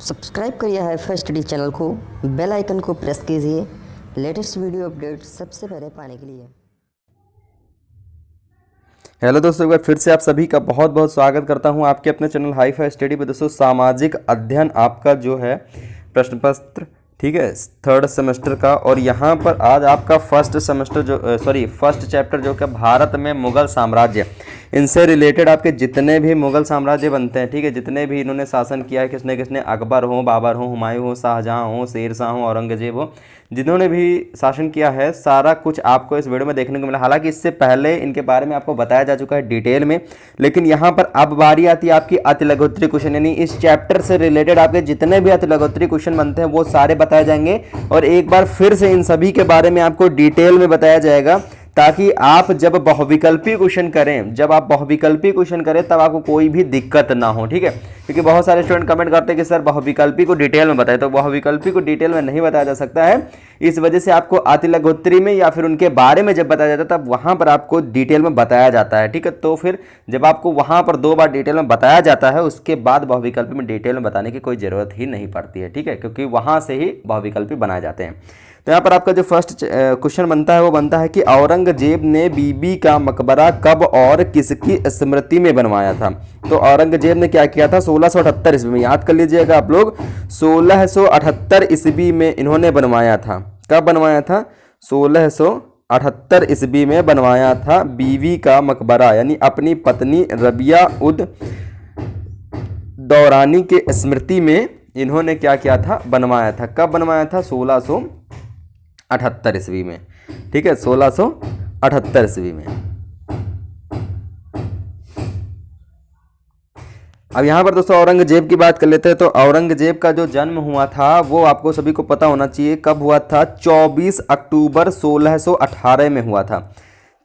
Subscribe करिए hi-fi study channel को, bell icon को प्रेस कीजिए लेटेस्ट वीडियो अपडेट सबसे पहले पाने के लिए। हेलो दोस्तों, एक बार फिर से आप सभी का बहुत बहुत स्वागत करता हूं आपके अपने चैनल हाईफाई स्टडी पे। दोस्तों सामाजिक अध्ययन आपका जो है प्रश्न पत्र, ठीक है, थर्ड सेमेस्टर का। और यहाँ पर आज आपका फर्स्ट चैप्टर जो कि भारत में मुगल साम्राज्य, इनसे रिलेटेड आपके जितने भी मुगल साम्राज्य बनते हैं, ठीक है, जितने भी इन्होंने शासन किया है, किसने किसने, अकबर हो, बाबर हो, हुमायूं हो, शाहजहां हो, शेरशाह हो, औरंगजेब हो, जिन्होंने भी शासन किया है, सारा कुछ आपको इस वीडियो में देखने को मिला। हालांकि इससे पहले इनके बारे में आपको बताया जा चुका है डिटेल में, लेकिन यहाँ पर अब बारी आती है आपकी अति लघुत्तरी क्वेश्चन, यानी इस चैप्टर से रिलेटेड आपके जितने भी अति लघुत्तरी क्वेश्चन बनते हैं वो सारे बताए जाएंगे। और एक बार फिर से इन सभी के बारे में आपको डिटेल में बताया जाएगा, ताकि आप जब बहुविकल्पी क्वेश्चन करें, तब आपको कोई भी दिक्कत ना हो, ठीक है। क्योंकि बहुत सारे स्टूडेंट कमेंट करते हैं कि सर बहुविकल्पी को डिटेल में बताएं, तो बहुविकल्पी को डिटेल में नहीं बताया जा सकता है। इस वजह से आपको अति लघुत्तरी में या फिर उनके बारे में जब बताया जाता है तब वहां पर आपको डिटेल में बताया जाता है, ठीक है। तो फिर जब आपको वहां पर 2 बार डिटेल में बताया जाता है, उसके बाद बहुविकल्पी में डिटेल में बताने की कोई जरूरत ही नहीं पड़ती है, ठीक है, क्योंकि वहां से ही बहुविकल्पी बनाए जाते हैं। तो यहाँ पर आपका जो फर्स्ट क्वेश्चन बनता है वो बनता है कि औरंगजेब ने बीबी का मकबरा कब और किसकी स्मृति में बनवाया था। तो औरंगजेब ने क्या किया था, 1678 ईस्वी में, याद कर लीजिएगा आप लोग, 1678 ईस्वी में इन्होंने बनवाया था। कब बनवाया था? 1678 ईस्वी में बनवाया था बीवी का मकबरा, यानी अपनी पत्नी रबिया उद दौरानी के स्मृति में इन्होंने क्या किया था, बनवाया था। कब बनवाया था? 1678 ईस्वी में, ठीक है, 1678 ईस्वी में। अब यहाँ पर दोस्तों औरंगजेब की बात कर लेते हैं। तो औरंगजेब का जो जन्म हुआ था वो आपको सभी को पता होना चाहिए। कब हुआ था? 24 अक्टूबर 1618 में हुआ था।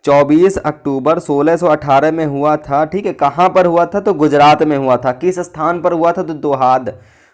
24 अक्टूबर 1618 में हुआ था, ठीक है। कहाँ पर हुआ था? तो गुजरात में हुआ था। किस स्थान पर हुआ था? तो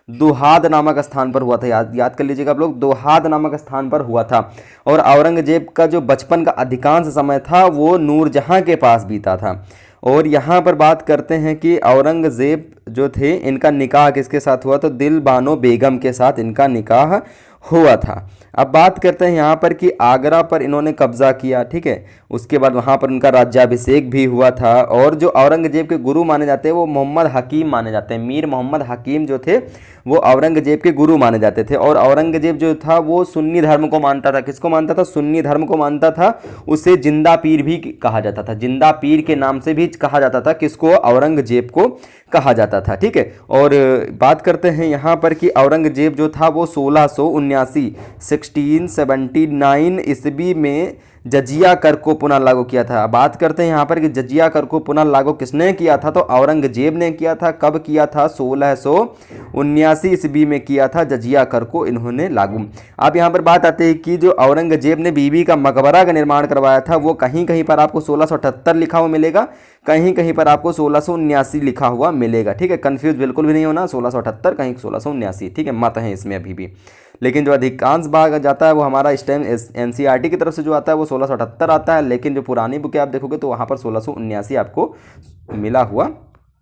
दोहाद नामक स्थान पर हुआ था। याद कर लीजिएगा आप लोग, दोहाद नामक स्थान पर हुआ था। और औरंगजेब का जो बचपन का अधिकांश समय था वो नूरजहां के पास बीता था। और यहाँ पर बात करते हैं कि औरंगजेब जो थे, इनका निकाह किसके साथ हुआ? तो दिलबानो बेगम के साथ इनका निकाह हुआ था। अब बात करते हैं यहाँ पर कि आगरा पर इन्होंने कब्जा किया, ठीक है। उसके बाद वहाँ पर उनका राज्याभिषेक भी हुआ था। और जो औरंगजेब के गुरु माने जाते हैं वो मोहम्मद हकीम माने जाते हैं। मीर मोहम्मद हकीम जो थे वो औरंगजेब के गुरु माने जाते थे। और औरंगजेब जो था वो सुन्नी धर्म को मानता था। किसको मानता था? सुन्नी धर्म को मानता था। उसे जिंदा पीर भी कहा जाता था। जिंदा पीर के नाम से भी कहा जाता था। किसको? औरंगजेब को कहा जाता था, ठीक है। और बात करते हैं यहाँ पर कि औरंगजेब जो था वो 1679 ईस्वी में जजिया कर को पुनः लागू किया था। बात करते हैं यहाँ पर कि जजिया कर को पुनः लागू किसने किया था? तो औरंगजेब ने किया था। कब किया था? 1679 ईस्वी में किया था जजिया कर को इन्होंने लागू। अब यहाँ पर बात आती है कि जो औरंगजेब ने बीबी का मकबरा का निर्माण करवाया था वो कहीं कहीं पर आपको 1678 लिखा हुआ मिलेगा, कहीं कहीं पर आपको 1679 लिखा हुआ मिलेगा, ठीक है। कंफ्यूज बिल्कुल भी नहीं होना, 1678 कहीं 1679, ठीक है। मत है इसमें अभी भी, लेकिन जो अधिकांश भाग जाता है वो हमारा इस टाइम एनसीईआरटी की तरफ से जो आता है वो 1678 आता है। लेकिन जो पुरानी बुकें आप देखोगे तो वहाँ पर 1679 आपको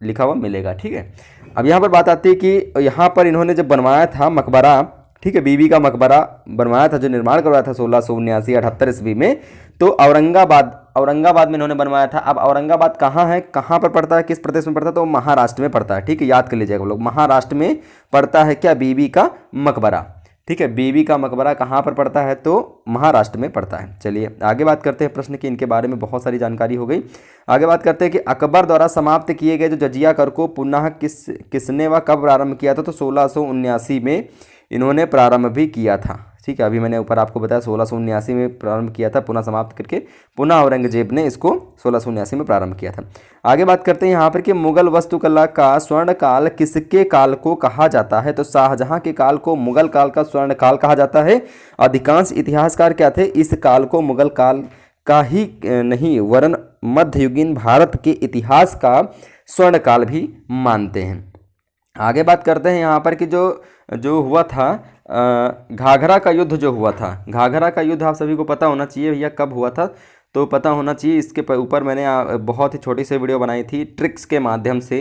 लिखा हुआ मिलेगा, ठीक है। अब यहाँ पर बात आती है कि यहाँ पर इन्होंने जब बनवाया था मकबरा, ठीक है, बीबी का मकबरा बनवाया था, जो निर्माण करवाया था 1679-78 ईस्वी में, तो औरंगाबाद में इन्होंने बनवाया था। अब औरंगाबाद कहाँ है, कहाँ पर पड़ता है, किस प्रदेश में पड़ता है? तो महाराष्ट्र में पड़ता है, ठीक है। याद कर लीजिएगा लोग, महाराष्ट्र में पड़ता है क्या? बीबी का मकबरा, ठीक है। बीबी का मकबरा कहाँ पर पड़ता है? तो महाराष्ट्र में पड़ता है। चलिए आगे बात करते हैं प्रश्न की, इनके बारे में बहुत सारी जानकारी हो गई। आगे बात करते हैं कि अकबर द्वारा समाप्त किए गए जो जजिया कर को पुनः किसने व कब प्रारंभ किया था? तो 1679 में इन्होंने प्रारंभ भी किया था, ठीक है। अभी मैंने ऊपर आपको बताया 1679 में प्रारंभ किया था, पुनः समाप्त करके पुनः औरंगजेब ने इसको 1679 में प्रारंभ किया था। आगे बात करते हैं यहाँ पर कि मुगल वास्तुकला का स्वर्ण काल किसके काल को कहा जाता है? तो शाहजहां के काल को मुगल काल का स्वर्ण काल कहा जाता है। अधिकांश इतिहासकार क्या थे? इस काल को मुगल काल का ही नहीं वरन मध्ययुगीन भारत के इतिहास का स्वर्ण काल भी मानते हैं। आगे बात करते हैं यहाँ पर कि जो हुआ था घाघरा का युद्ध जो हुआ था, घाघरा का युद्ध आप सभी को पता होना चाहिए भैया कब हुआ था, तो पता होना चाहिए। इसके ऊपर मैंने बहुत ही छोटी सी वीडियो बनाई थी ट्रिक्स के माध्यम से,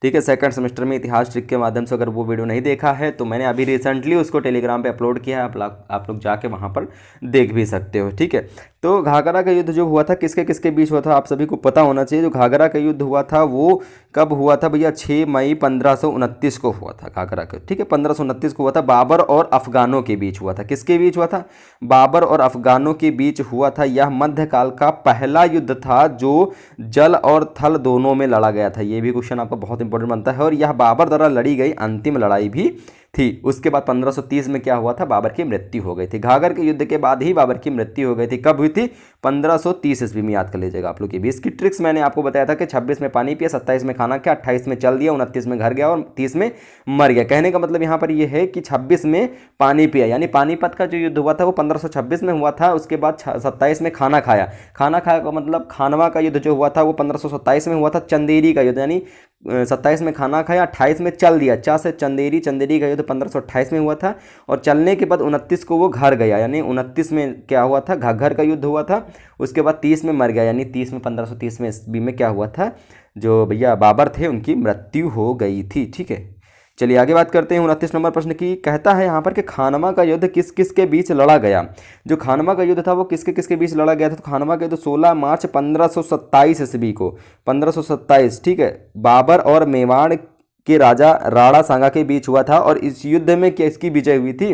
ठीक है। सेकंड सेमेस्टर में इतिहास ट्रिक के माध्यम से अगर वो वीडियो नहीं देखा है तो मैंने अभी रिसेंटली उसको टेलीग्राम पे अपलोड किया है, आप लोग जाके वहाँ पर देख भी सकते हो। ठीक है। तो घाघरा का युद्ध जो हुआ था किसके किसके बीच हुआ था आप सभी को पता होना चाहिए। जो घाघरा का युद्ध हुआ था वो कब हुआ था भैया? 6 मई 1529 को हुआ था घाघरा का। ठीक है, 1529 को हुआ था। बाबर और अफगानों के बीच हुआ था। किसके बीच हुआ था? बाबर और अफगानों के बीच हुआ था। यह मध्यकाल का पहला युद्ध था जो जल और थल दोनों में लड़ा गया था। ये भी क्वेश्चन आपका बहुत इंपॉर्टेंट बनता है। और यह बाबर द्वारा लड़ी गई अंतिम लड़ाई भी थी। उसके बाद 1530 में क्या हुआ था? बाबर की मृत्यु हो गई थी। घाघर के युद्ध के बाद ही बाबर की मृत्यु हो गई थी। कब हुई थी? 1530 ईस्वी में। याद कर लीजिएगा आप लोग की भी। इसकी ट्रिक्स मैंने आपको बताया था कि 26 में पानी पिया, 27 में खाना खाया, 28 में चल दिया, 29 में घर गया और 30 में मर गया। कहने का मतलब यहाँ पर यह है कि 26 में पानी पिया, यानी पानीपत का जो युद्ध हुआ था वो 1526 में हुआ था। उसके बाद 27 में खाना खाया। खाना खाया का मतलब खानवा का युद्ध जो हुआ था वो 1527 में हुआ था। चंदेरी का युद्ध, यानी 27 में खाना खाया, 28 में चल दिया। चा से चंदेरी, चंदेरी का युद्ध 1528 में हुआ था। और चलने के बाद 29 को वो घर गया, यानी 29 में क्या हुआ था? घग्घर का युद्ध हुआ था। उसके बाद 30 में मर गया, यानी 30 में 1530 में ईस्वी में क्या हुआ था? जो भैया बाबर थे उनकी मृत्यु हो गई थी। ठीक है, चलिए आगे बात करते हैं 29 नंबर प्रश्न की। कहता है यहाँ पर कि खानवा का युद्ध किस किस के बीच लड़ा गया? जो खानवा का युद्ध था वो किसके किसके बीच लड़ा गया था? तो खानवा का युद्ध 16 मार्च 1527 ईस्वी को, 1527। ठीक है, बाबर और मेवाड़ के राजा राणा सांगा के बीच हुआ था। और इस युद्ध में किसकी विजय हुई थी?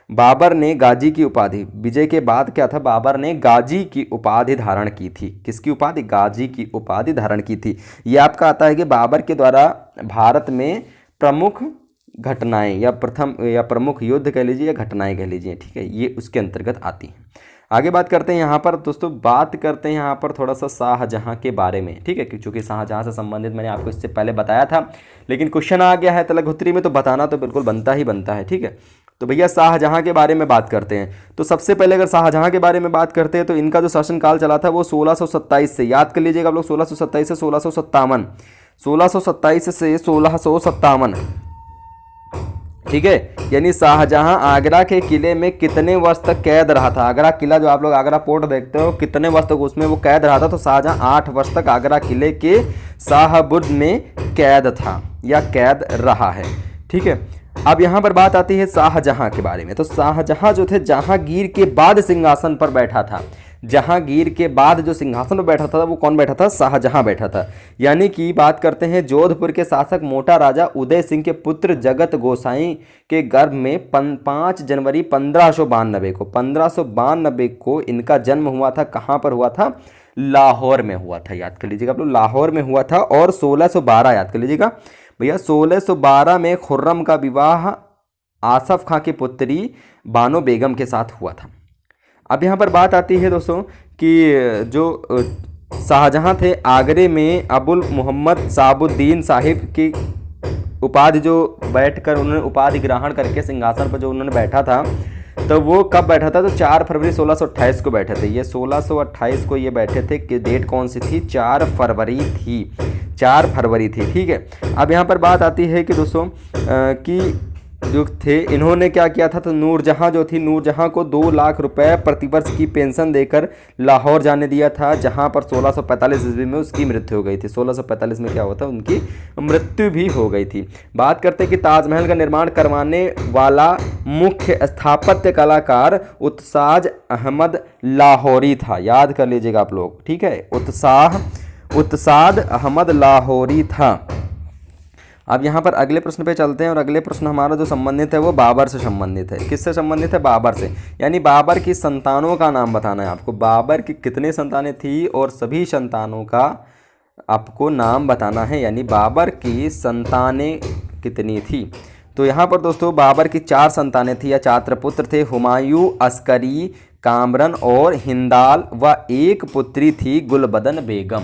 बाबर ने गाजी की उपाधि, विजय के बाद क्या था? बाबर ने गाजी की उपाधि धारण की थी। किसकी उपाधि? गाजी की उपाधि धारण की थी। यह आपका आता है कि बाबर के द्वारा भारत में प्रमुख घटनाएं या प्रमुख युद्ध कह लीजिए या घटनाएं कह लीजिए। ठीक है, ये उसके अंतर्गत आती हैं। आगे बात करते हैं यहाँ पर दोस्तों, बात करते हैं यहाँ पर थोड़ा सा शाहजहां के बारे में। ठीक है, क्योंकि शाहजहां से संबंधित मैंने आपको इससे पहले बताया था, लेकिन क्वेश्चन आ गया है तिलकधुत्री में तो बताना तो बिल्कुल बनता ही बनता है। ठीक है, तो भैया शाहजहां के बारे में बात करते हैं। तो सबसे पहले अगर शाहजहां के बारे में बात करते हैं तो इनका जो शासनकाल चला था वो 1627 से, याद कर लीजिएगा आप लोग, 1627 से 1657, 1627 से 1657। ठीक है, यानी शाहजहां आगरा के किले में कितने वर्ष तक कैद रहा था? आगरा किला जो आप लोग आगरा पोर्ट देखते हो, कितने वर्ष तक उसमें वो कैद रहा था? तो शाहजहां 8 वर्ष तक आगरा किले के शाहबुर्ज में कैद था या कैद रहा है। ठीक है, अब यहाँ पर बात आती है शाहजहां के बारे में। तो शाहजहां जो थे जहांगीर के बाद सिंहासन पर बैठा था। जहांगीर के बाद जो सिंहासन पर बैठा था वो कौन बैठा था? शाहजहां बैठा था। यानी कि बात करते हैं जोधपुर के शासक मोटा राजा उदय सिंह के पुत्र जगत गोसाई के गर्भ में 5 जनवरी 1592 को इनका जन्म हुआ था। कहाँ पर हुआ था? लाहौर में हुआ था। याद कर लीजिएगा आप लोग, लाहौर में हुआ था। और 1612, याद कर लीजिएगा भैया, 1612 में खुर्रम का विवाह आसफ खां की पुत्री बानो बेगम के साथ हुआ था। अब यहाँ पर बात आती है दोस्तों कि जो शाहजहां थे आगरे में अबुल मोहम्मद साबुद्दीन साहिब की उपाधि जो बैठकर उन्होंने उपाधि ग्रहण करके सिंहासन पर जो उन्होंने बैठा था, तो वो कब बैठा था? तो 4 फरवरी 1628 को बैठे थे। ये 1628 को ये बैठे थे कि डेट कौन सी थी? 4 फरवरी थी। 4 फरवरी थी। ठीक है, अब यहाँ पर बात आती है कि दोस्तों कि जो थे इन्होंने क्या किया था? तो नूरजहां जो थी, नूरजहां को 2 लाख रुपए प्रतिवर्ष की पेंशन देकर लाहौर जाने दिया था, जहां पर 1645 ईस्वी में उसकी मृत्यु हो गई थी। 1645 में क्या हुआ था? उनकी मृत्यु भी हो गई थी। बात करते हैं कि ताजमहल का निर्माण करवाने वाला मुख्य स्थापत्य कलाकार उत्साज अहमद लाहौरी था। याद कर लीजिएगा आप लोग। ठीक है, उत्साद अहमद लाहौरी था। अब यहाँ पर अगले प्रश्न पे चलते हैं और अगले प्रश्न हमारा जो संबंधित है वो बाबर से संबंधित है। किससे संबंधित है? बाबर से। यानी बाबर की संतानों का नाम बताना है आपको। बाबर की कितनी संतानें थी और सभी संतानों का आपको नाम बताना है, यानी बाबर की संतानें कितनी थी। तो यहाँ पर दोस्तों बाबर की 4 संतानें थी या 4 पुत्र थे, हुमायूं, अस्करी, कामरन और हिंदाल, व एक पुत्री थी गुलबदन बेगम।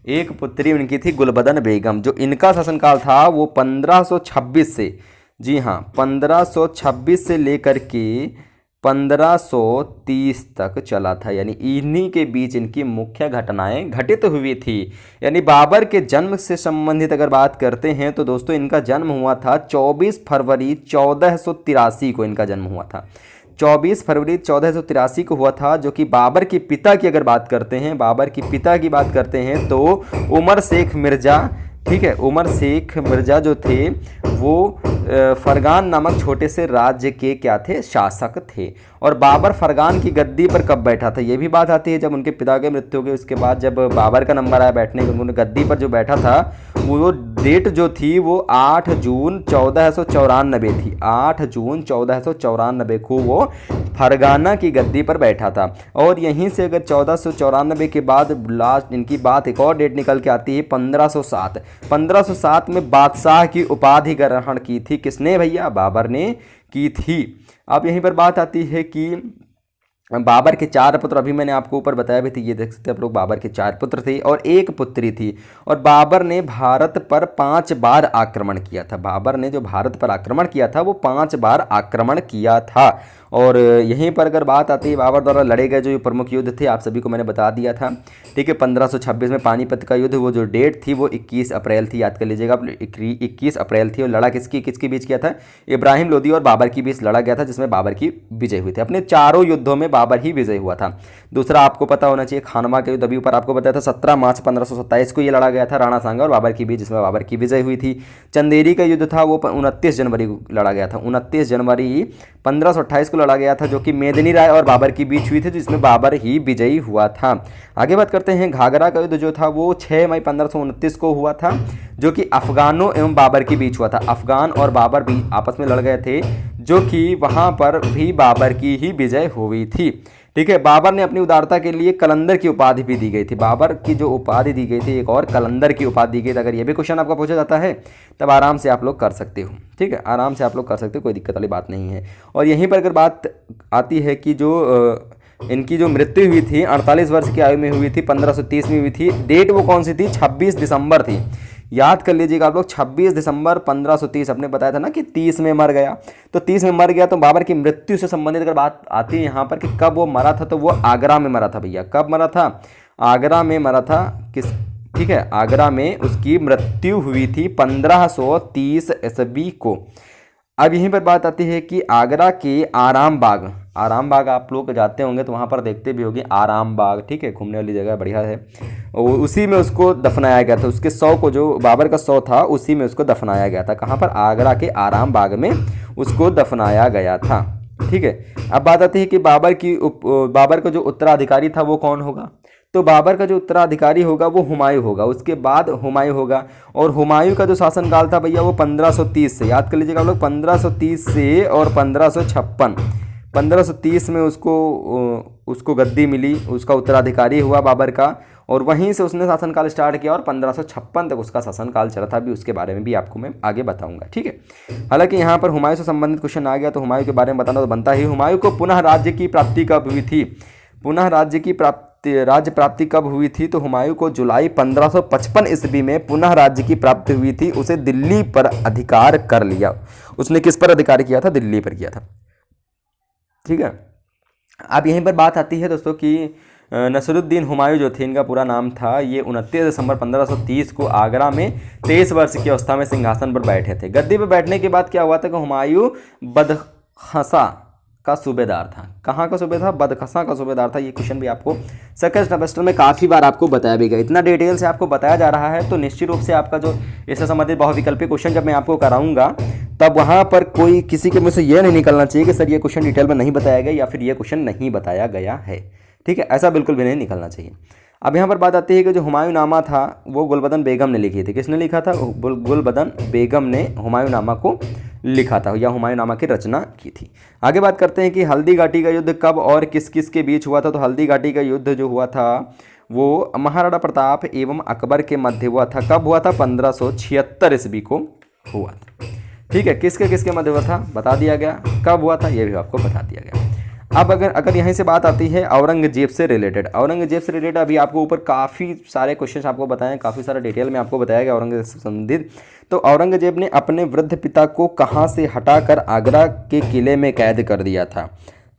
एक पुत्री उनकी थी गुलबदन बेगम। जो इनका शासनकाल था वो 1526 से, जी हाँ 1526 से लेकर के 1530 तक चला था। यानी इन्हीं के बीच इनकी मुख्य घटनाएं घटित हुई थी। यानी बाबर के जन्म से संबंधित अगर बात करते हैं तो दोस्तों इनका जन्म हुआ था 24 फरवरी 1483 को इनका जन्म हुआ था। 24 फरवरी 1483 को हुआ था, जो कि बाबर के पिता की अगर बात करते हैं, बाबर के पिता की बात करते हैं तो उमर शेख मिर्ज़ा ठीक है। उमर शेख मिर्ज़ा जो थे वो फरगान नामक छोटे से राज्य के क्या थे, शासक थे। और बाबर फरगान की गद्दी पर कब बैठा था, ये भी बात आती है। जब उनके पिता की मृत्यु हो गई उसके बाद जब बाबर का नंबर आया बैठने का, उन्होंने गद्दी पर जो बैठा था वो डेट जो थी वो 8 जून 1494 थी। 8 जून 1494 को वो फरगाना की गद्दी पर बैठा था। और यहीं से अगर 1494 के बाद लास्ट इनकी बात एक और डेट निकल के आती है 1507। 1507 में बादशाह की उपाधि ग्रहण की थी किसने भैया, बाबर ने की थी। अब यहीं पर बात आती है कि बाबर के 4 पुत्र, अभी मैंने आपको ऊपर बताया भी थी, ये देख सकते हैं आप लोग, बाबर के 4 पुत्र थे और 1 पुत्री थी। और बाबर ने भारत पर 5 बार आक्रमण किया था। बाबर ने जो भारत पर आक्रमण किया था वो 5 बार आक्रमण किया था। और यहीं पर अगर बात आती है बाबर द्वारा लड़े गए जो प्रमुख युद्ध थे, आप सभी को मैंने बता दिया था, ठीक है। 1526 में पानीपत का युद्ध, वो जो डेट थी वो 21 अप्रैल थी, याद कर लीजिएगा, 21 अप्रैल थी। और लड़ा किसके बीच किया था, इब्राहिम लोदी और बाबर के बीच लड़ा गया था, जिसमें बाबर की विजय हुई थी। अपने चारों युद्धों में बाबर ही विजय हुआ था। दूसरा आपको पता होना चाहिए खानवा का युद्ध, अभी ऊपर आपको बताया था 17 मार्च 1527 को ये लड़ा गया था राणा सांगा और बाबर के बीच, जिसमें बाबर की विजय हुई थी। चंदेरी का युद्ध था वो 29 जनवरी को लड़ा गया था, 29 जनवरी 1528 को लड़ा गया था, जो कि मेदिनी राय और बाबर के बीच हुई थी, जिसमें बाबर ही विजयी हुआ था। आगे बात करते हैं घाघरा का युद्ध जो था वो 6 मई 1529 को हुआ था, जो कि अफगानों एवं बाबर के बीच हुआ था। अफगान और बाबर भी आपस में लड़ गए थे, जो कि वहां पर भी बाबर की ही विजय हुई थी, ठीक है। बाबर ने अपनी उदारता के लिए कलंदर की उपाधि भी दी गई थी। बाबर की जो उपाधि दी गई थी एक और कलंदर की उपाधि दी गई थी। अगर ये भी क्वेश्चन आपका पूछा जाता है तब आराम से आप लोग कर सकते हो, ठीक है, आराम से आप लोग कर सकते हो, कोई दिक्कत वाली बात नहीं है। और यहीं पर अगर बात आती है कि जो इनकी जो मृत्यु हुई थी 48 वर्ष की आयु में हुई थी, 1530 में हुई थी। डेट वो कौन सी थी, 26 दिसंबर थी, याद कर लीजिएगा आप लोग, 26 दिसंबर 1530। आपने बताया था ना कि 30 में मर गया, तो 30 में मर गया। तो बाबर की मृत्यु से संबंधित अगर बात आती है यहाँ पर कि कब वो मरा था, तो वो आगरा में मरा था भैया। कब मरा था, आगरा में मरा था, किस, ठीक है, आगरा में उसकी मृत्यु हुई थी 1530 ईस्वी को। अब यहीं पर बात आती है कि आगरा के आराम बाग आप लोग जाते होंगे तो वहाँ पर देखते भी होंगे आराम बाग, ठीक है, घूमने वाली जगह बढ़िया है। उसी में उसको दफनाया गया था, उसके शव को, जो बाबर का शव था उसी में उसको दफनाया गया था। कहाँ पर, आगरा के आराम बाग में उसको दफनाया गया था, ठीक है। अब बात आती है कि बाबर का जो उत्तराधिकारी था वो कौन होगा, तो बाबर का जो उत्तराधिकारी होगा वो हुमायूं होगा, उसके बाद हुमायूं होगा। और हुमायूं का जो शासनकाल था भैया वो 1530 से, याद कर लीजिएगा आप लोग, 1530 से और 1556। 1530 में उसको गद्दी मिली, उसका उत्तराधिकारी हुआ बाबर का, और वहीं से उसने शासनकाल स्टार्ट किया और 1556 तक उसका शासनकाल चला था। अभी उसके बारे में भी आपको मैं आगे बताऊंगा, ठीक है। हालांकि यहाँ पर हुमायूं से संबंधित क्वेश्चन आ गया तो हुमायूं के बारे में बताना तो बनता ही। हुमायूं को पुनः राज्य की प्राप्ति कब हुई थी, पुनः राज्य प्राप्ति कब हुई थी, तो हुमायूं को जुलाई 1555 ईस्वी में पुनः राज्य की प्राप्ति हुई थी। उसे दिल्ली पर अधिकार कर लिया। उसने किस पर अधिकार किया था, दिल्ली पर किया था, ठीक है। अब यहीं पर बात आती है दोस्तों कि नसरुद्दीन हुमायूं जो थे, इनका पूरा नाम था, ये 29 दिसंबर 1530 को आगरा में 23 वर्ष की अवस्था में सिंहासन पर बैठे थे। गद्दी पर बैठने के बाद क्या हुआ था कि हुमायूं बदखसा का सूबेदार था। कहाँ का सूबेदार, बदखसा का सूबेदार था। ये क्वेश्चन भी आपको सेकंड सेमेस्टर में काफ़ी बार आपको बताया भी गया। इतना डिटेल से आपको बताया जा रहा है तो निश्चित रूप से आपका जो इससे संबंधित बहुविकल्पी क्वेश्चन जब मैं आपको कराऊंगा तब वहाँ पर कोई किसी के मुँह से ये नहीं निकलना चाहिए कि सर ये क्वेश्चन डिटेल में नहीं बताया गया या फिर ये क्वेश्चन नहीं बताया गया है, ठीक है, ऐसा बिल्कुल भी नहीं निकलना चाहिए। अब यहाँ पर बात आती है कि जो हुमायूं नामा था वो गुलबदन बेगम ने लिखी थी। किसने लिखा था, गुलबदन बेगम ने हुमायूं नामा को लिखा था या हुमायूं नामा की रचना की थी। आगे बात करते हैं कि हल्दी घाटी का युद्ध कब और किस किस के बीच हुआ था। तो हल्दी घाटी का युद्ध जो हुआ था वो महाराणा प्रताप एवं अकबर के मध्य हुआ था। कब हुआ था, 1576 ईस्वी को हुआ था, ठीक है। किसके मध्य हुआ था बता दिया गया, कब हुआ था ये भी आपको बता दिया गया। अब अगर यहीं से बात आती है औरंगजेब से रिलेटेड, अभी आपको ऊपर काफ़ी सारे क्वेश्चन आपको बताएं, काफ़ी सारा डिटेल में आपको बताया गया औरंगजेब से संबंधित। तो औरंगजेब ने अपने वृद्ध पिता को कहाँ से हटाकर आगरा के किले में कैद कर दिया था।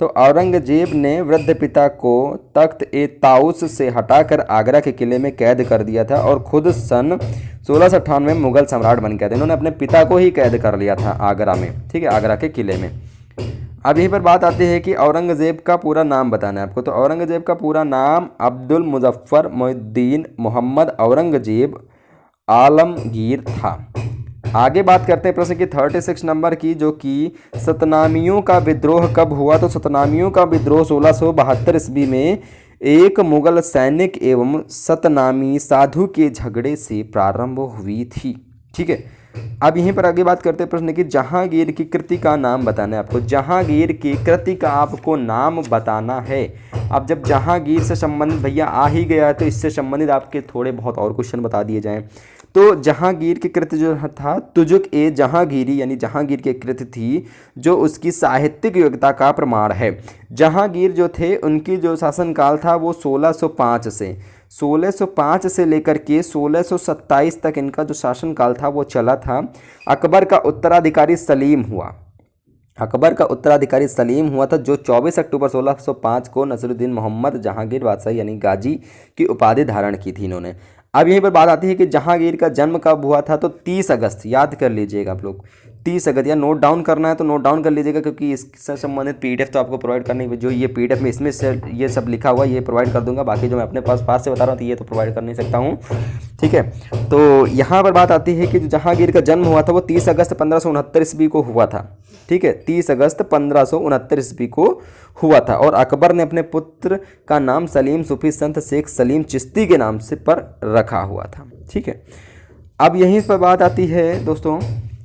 तो औरंगजेब ने वृद्ध पिता को तख्त-ए-ताउस से हटाकर आगरा के किले में कैद कर दिया था और खुद सन 1698 में मुगल सम्राट बन गया था। इन्होंने अपने पिता को ही कैद कर लिया था आगरा में, ठीक है, आगरा के किले में। अब यहीं पर बात आती है कि औरंगजेब का पूरा नाम बताना है आपको। तो औरंगजेब का पूरा नाम अब्दुल मुजफ्फर मोहिउद्दीन मोहम्मद औरंगजेब आलमगीर था। आगे बात करते हैं प्रश्न की 36 नंबर की, जो कि सतनामियों का विद्रोह कब हुआ। तो सतनामियों का विद्रोह 1672 ईस्वी में एक मुगल सैनिक एवं सतनामी साधु के झगड़े से प्रारंभ हुई थी। ठीक है, अब यहीं पर आगे बात करते हैं प्रश्न की जहांगीर की कृति का नाम बताना है आपको। जहांगीर की कृति का आपको नाम बताना है। अब जब जहांगीर से संबंधित भैया आ ही गया है तो इससे संबंधित आपके थोड़े बहुत और क्वेश्चन बता दिए जाएं। तो जहांगीर की कृति जो था तुजुक ए जहांगीरी यानी जहांगीर की कृति थी, जो उसकी साहित्यिक योग्यता का प्रमाण है। जहांगीर जो थे उनकी जो शासनकाल था वो 1605 से लेकर के 1627 तक इनका जो शासनकाल था वो चला था। अकबर का उत्तराधिकारी सलीम हुआ। अकबर का उत्तराधिकारी सलीम हुआ था, जो 24 अक्टूबर 1605 को नसरुद्दीन मोहम्मद जहांगीर बादशाह यानी गाजी की उपाधि धारण की थी इन्होंने। अब यहीं पर बात आती है कि जहांगीर का जन्म कब हुआ था। तो 30 अगस्त, याद कर लीजिएगा आप लोग, 30 अगस्त, या नोट डाउन करना है तो नोट डाउन कर लीजिएगा, क्योंकि इससे संबंधित पीडीएफ तो आपको प्रोवाइड करनी, जो ये पीडीएफ में इसमें से ये सब लिखा हुआ ये प्रोवाइड कर दूंगा। बाकी जो मैं अपने पास से बता रहा हूँ तो ये तो प्रोवाइड कर नहीं सकता हूँ। ठीक है, तो यहाँ पर बात आती है कि जो जहांगीर का जन्म हुआ था वो 30 अगस्त 1569 ईस्वी को हुआ था। ठीक है, 30 अगस्त 1569 ईस्वी को हुआ था। और अकबर ने अपने पुत्र का नाम सलीम सूफी संत शेख सलीम चिश्ती के नाम से पर रखा हुआ था। ठीक है, अब यहीं पर बात आती है दोस्तों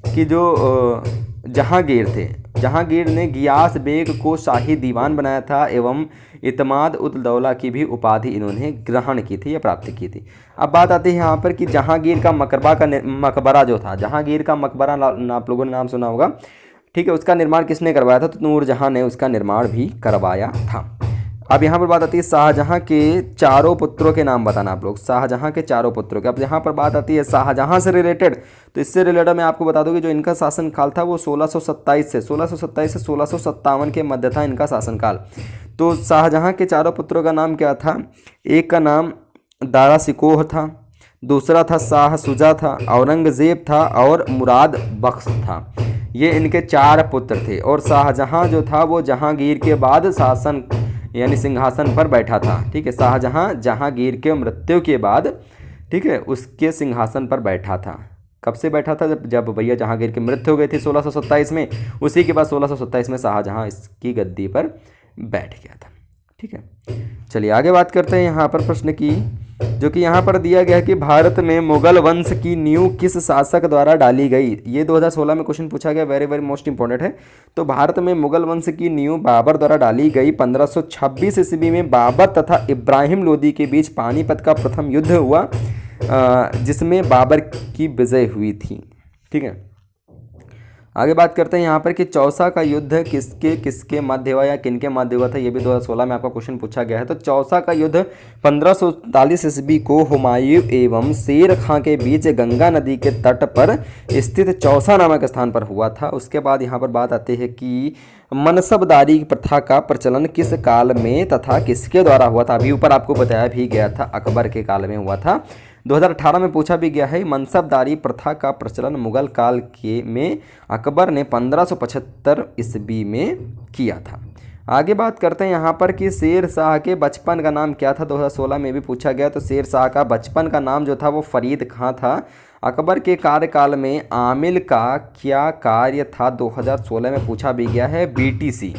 कि जो जहांगीर थे, जहांगीर ने गियास बेग को शाही दीवान बनाया था एवं इतमाद उद दौला की भी उपाधि इन्होंने ग्रहण की थी या प्राप्त की थी। अब बात आती है यहाँ पर कि जहांगीर का मकबरा जो था, जहांगीर का मकबरा आप लोगों ने नाम सुना होगा। ठीक है, उसका निर्माण किसने करवाया था। तो नूरजहां ने उसका निर्माण भी करवाया था। अब यहाँ पर बात आती है शाहजहां के चारों पुत्रों के नाम बताना आप लोग, शाहजहां के चारों पुत्रों के। अब यहाँ पर बात आती है शाहजहां से रिलेटेड, तो इससे रिलेटेड मैं आपको बता दूं कि जो इनका शासनकाल था वो 1627 से 1657 के मध्य था इनका शासनकाल। तो शाहजहां के चारों पुत्रों का नाम क्या था। एक का नाम दारा सिकोह था, दूसरा था शाह शुजा था, औरंगजेब था और मुराद बख्श था। ये इनके 4 पुत्र थे। और शाहजहां जो था वो जहांगीर के बाद शासन यानी सिंहासन पर बैठा था। ठीक है, शाहजहां जहांगीर के मृत्यु के बाद, ठीक है, उसके सिंहासन पर बैठा था। कब से बैठा था, जब भैया जहांगीर की मृत्यु हो गई थी 1627 में, उसी के बाद 1627 में शाहजहां इसकी गद्दी पर बैठ गया था। ठीक है, चलिए आगे बात करते हैं यहाँ पर प्रश्न की, जो कि यहाँ पर दिया गया है कि भारत में मुगल वंश की नींव किस शासक द्वारा डाली गई। ये 2016 में क्वेश्चन पूछा गया, वेरी वेरी मोस्ट इंपॉर्टेंट है। तो भारत में मुगल वंश की नींव बाबर द्वारा डाली गई। 1526 ईस्वी में बाबर तथा इब्राहिम लोदी के बीच पानीपत का प्रथम युद्ध हुआ, जिसमें बाबर की विजय हुई थी। ठीक है, आगे बात करते हैं यहाँ पर कि चौसा का युद्ध किसके किसके मध्य हुआ या किनके मध्य हुआ था। ये भी 2016 में आपका क्वेश्चन पूछा गया है। तो चौसा का युद्ध 1543 ईस्वी को हुमायूं एवं शेर खां के बीच गंगा नदी के तट पर स्थित चौसा नामक स्थान पर हुआ था। उसके बाद यहाँ पर बात आती है कि मनसबदारी प्रथा का प्रचलन किस काल में तथा किसके द्वारा हुआ था। अभी ऊपर आपको बताया भी गया था, अकबर के काल में हुआ था। 2018 में पूछा भी गया है। मनसबदारी प्रथा का प्रचलन मुगल काल के में अकबर ने 1575 ईस्वी में किया था। आगे बात करते हैं यहाँ पर कि शेर शाह के बचपन का नाम क्या था। 2016 में भी पूछा गया। तो शेर शाह का बचपन का नाम जो था वो फरीद खां था। अकबर के कार्यकाल में आमिल का क्या कार्य था, 2016 में पूछा भी गया है, बीटीसी।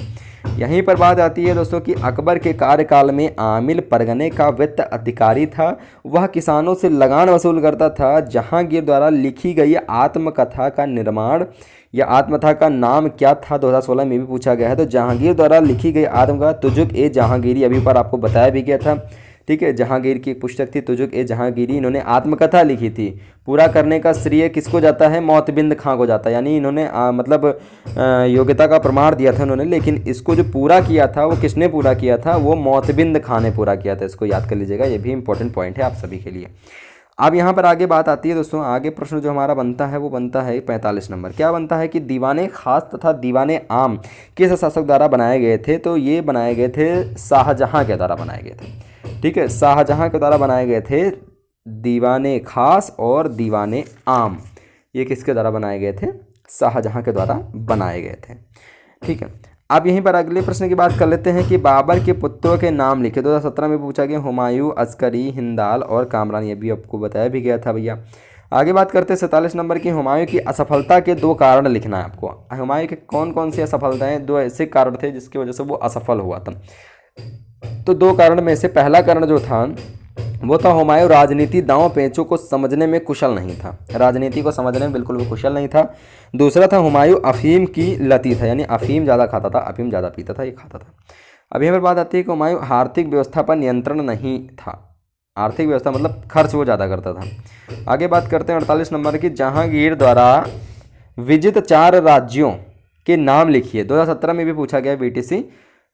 यहीं पर बात आती है दोस्तों कि अकबर के कार्यकाल में आमिल परगने का वित्त अधिकारी था। वह किसानों से लगान वसूल करता था। जहांगीर द्वारा लिखी गई आत्मकथा का निर्माण या आत्मकथा का नाम क्या था, 2016 में भी पूछा गया है। तो जहांगीर द्वारा लिखी गई आत्मकथा तुजुक ए जहांगीरी, अभी पर आपको बताया भी गया था। ठीक है, जहांगीर की एक पुस्तक थी तुजुक ए जहांगीरी, इन्होंने आत्मकथा लिखी थी। पूरा करने का श्रेय किसको जाता है, मोतबिंद खां को जाता है। यानी इन्होंने मतलब योग्यता का प्रमाण दिया था इन्होंने, लेकिन इसको जो पूरा किया था वो किसने पूरा किया था, वो मोतबिंद खां ने पूरा किया था। इसको याद कर लीजिएगा, ये भी इंपॉर्टेंट पॉइंट है आप सभी के लिए। अब यहाँ पर आगे बात आती है दोस्तों, आगे प्रश्न जो हमारा बनता है वो बनता है 45 नंबर। क्या बनता है कि दीवाने खास तथा दीवाने आम किस शासक द्वारा बनाए गए थे। तो ये बनाए गए थे शाहजहां के द्वारा बनाए गए थे। ठीक है, शाहजहां के द्वारा बनाए गए थे दीवाने खास और दीवाने आम। ये किसके द्वारा बनाए गए थे, शाहजहां के द्वारा बनाए गए थे। ठीक है, अब यहीं पर अगले प्रश्न की बात कर लेते हैं कि बाबर के पुत्रों के नाम लिखे। 2017 में पूछा गया, हुमायूं, अस्करी, हिंदाल और कामरान। ये भी आपको बताया भी गया था भैया। आगे बात करते हैं 47 नंबर की, हुमायूं की असफलता के 2 कारण लिखना है आपको। हुमायूं के कौन कौन सी असफलताएं, 2 ऐसे कारण थे जिसकी वजह से वो असफल हुआ था। तो 2 कारण में से पहला कारण जो था वो था हुमायूं राजनीति दांव पेचों को समझने में कुशल नहीं था, राजनीति को समझने में बिल्कुल भी कुशल नहीं था। दूसरा था हुमायूं अफीम की लती था, यानी अफीम ज़्यादा खाता था, अफीम ज़्यादा पीता था, ये खाता था। अभी हमारे बात आती है कि हुमायूं आर्थिक व्यवस्था पर नियंत्रण नहीं था, आर्थिक व्यवस्था मतलब खर्च वो ज़्यादा करता था। आगे बात करते हैं 48 नंबर की, जहांगीर द्वारा विजित 4 राज्यों के नाम लिखिए। 2017 में भी पूछा गया बीटीसी।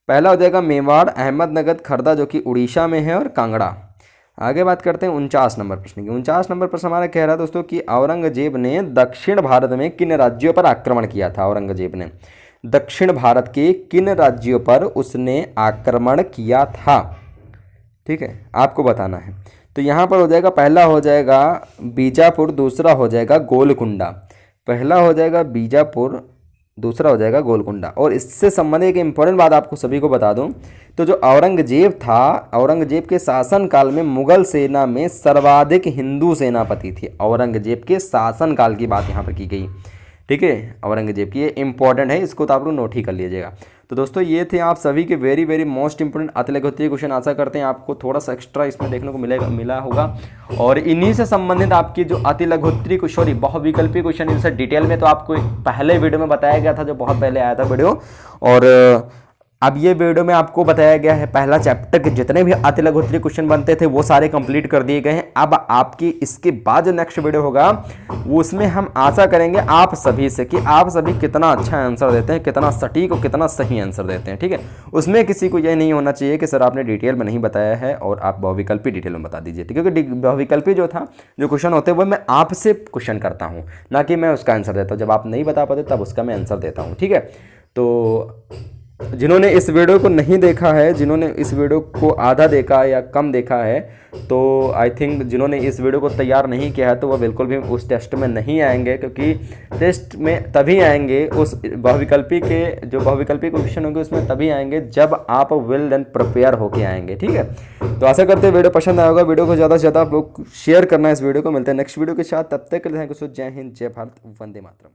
पहला हो जाएगा मेवाड़, अहमदनगर, खर्दा जो कि उड़ीसा में है, और कांगड़ा। आगे बात करते हैं 49 नंबर प्रश्न की। 49 नंबर प्रश्न हमारा कह रहा है दोस्तों कि औरंगजेब ने दक्षिण भारत में किन राज्यों पर आक्रमण किया था। औरंगजेब ने दक्षिण भारत के किन राज्यों पर उसने आक्रमण किया था, ठीक है, आपको बताना है। तो यहाँ पर हो जाएगा, पहला हो जाएगा बीजापुर, दूसरा हो जाएगा गोलकुंडा। पहला हो जाएगा बीजापुर, दूसरा हो जाएगा गोलकुंडा। और इससे संबंधित एक इंपॉर्टेंट बात आपको सभी को बता दूं, तो जो औरंगजेब था, औरंगजेब के शासनकाल में मुगल सेना में सर्वाधिक हिंदू सेनापति थे। औरंगजेब के शासनकाल की बात यहाँ पर की गई, ठीक है, औरंगजेब की, ये इंपॉर्टेंट है, इसको तो आप लोग नोट ही कर लीजिएगा। तो दोस्तों ये थे आप सभी के वेरी वेरी मोस्ट इंपोर्टेंट अतिलघुत्तरीय क्वेश्चन। आशा करते हैं आपको थोड़ा सा एक्स्ट्रा इसमें देखने को मिला होगा। और इन्हीं से संबंधित आपकी जो अतिलघुत्तरीय क्वेश्चन, बहुविकल्पीय क्वेश्चन, इनसे डिटेल में तो आपको पहले वीडियो में बताया गया था, जो बहुत पहले आया था वीडियो। और अब ये वीडियो में आपको बताया गया है पहला चैप्टर के जितने भी अतिलघुत्तरीय क्वेश्चन बनते थे वो सारे कंप्लीट कर दिए गए हैं। अब आपकी इसके बाद जो नेक्स्ट वीडियो होगा वो उसमें हम आशा करेंगे आप सभी से कि आप सभी कितना अच्छा आंसर देते हैं, कितना सटीक और कितना सही आंसर देते हैं, ठीक है। उसमें किसी को यह नहीं होना चाहिए कि सर आपने डिटेल में नहीं बताया है और आप बहुविकल्पी डिटेल में बता दीजिए, क्योंकि बहुविकल्पी जो था, जो क्वेश्चन होते हैं वो मैं आपसे क्वेश्चन करता हूँ, ना कि मैं उसका आंसर देता हूँ। जब आप नहीं बता पाते तब उसका मैं आंसर देता हूँ, ठीक है। तो जिन्होंने इस वीडियो को नहीं देखा है, जिन्होंने इस वीडियो को आधा देखा या कम देखा है, तो आई थिंक जिन्होंने इस वीडियो को तैयार नहीं किया है तो वह बिल्कुल भी उस टेस्ट में नहीं आएंगे, क्योंकि टेस्ट में तभी आएंगे, उस बहुविकल्पी के जो बहुविकल्पी क्वेश्चन होंगे उसमें तभी आएंगे जब आप वेल एंड प्रिपेयर होके आएंगे, ठीक है। तो आशा करते हैं वीडियो पसंद आया होगा। वीडियो को ज़्यादा से ज़्यादा आप लोग शेयर करना है इस वीडियो को। मिलते हैं नेक्स्ट वीडियो के साथ, तब तक के लिए जय हिंद, जय भारत, वंदे मातरम।